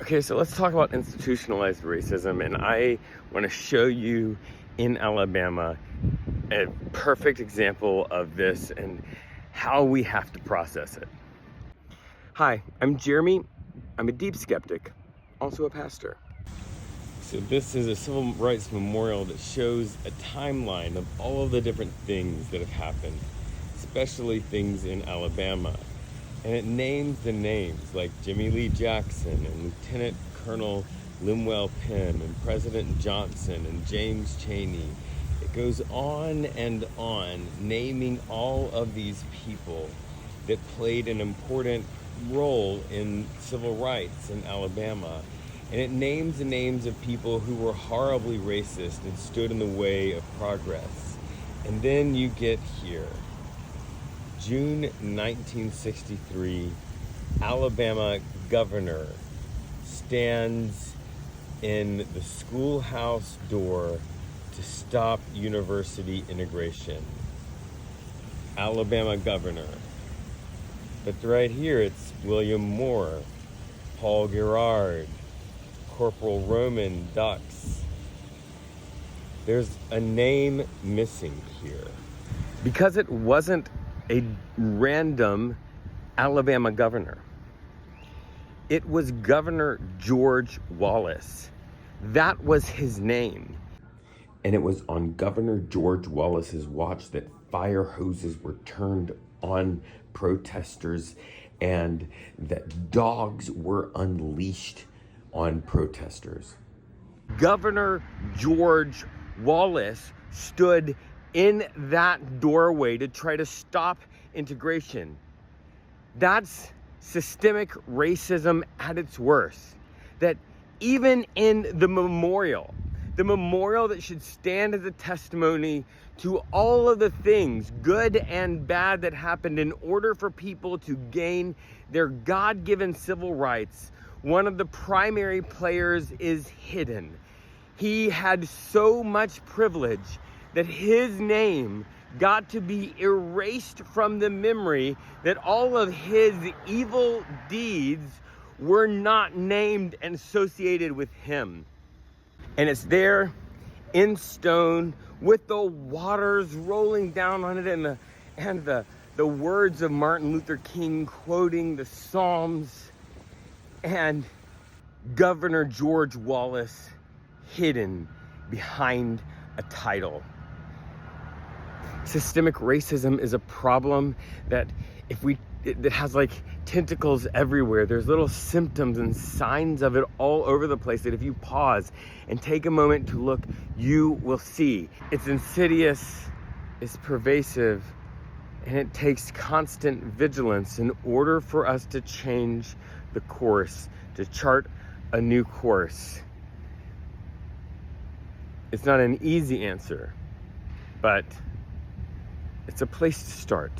Okay, so let's talk about institutionalized racism, and I want to show you in Alabama a perfect example of this and how we have to process it. Hi, I'm Jeremy. I'm a deep skeptic, also a pastor. So this is a civil rights memorial that shows a timeline of all of the different things that have happened, especially things in Alabama. And it names the names like Jimmy Lee Jackson and Lieutenant Colonel Lemuel Penn and President Johnson and James Chaney. It goes on and on, naming all of these people that played an important role in civil rights in Alabama. And it names the names of people who were horribly racist and stood in the way of progress. And then you get here. June 1963, Alabama governor stands in the schoolhouse door to stop university integration. Alabama governor. But right here it's William Moore, Paul Girard, Corporal Roman Dux. There's a name missing here. Because it wasn't a random Alabama governor. It was Governor George Wallace. That was his name. And it was on Governor George Wallace's watch that fire hoses were turned on protesters and that dogs were unleashed on protesters. Governor George Wallace stood in that doorway to try to stop integration. That's systemic racism at its worst. That even in the memorial that should stand as a testimony to all of the things, good and bad, that happened in order for people to gain their God-given civil rights, one of the primary players is hidden. He had so much privilege that his name got to be erased from the memory, that all of his evil deeds were not named and associated with him. And it's there in stone with the waters rolling down on it and the words of Martin Luther King quoting the Psalms, and Governor George Wallace hidden behind a title. Systemic racism is a problem that that has like tentacles everywhere. There's little symptoms and signs of it all over the place that if you pause and take a moment to look, you will see. It's insidious, it's pervasive, and it takes constant vigilance in order for us to change the course, to chart a new course. It's not an easy answer, but it's a place to start.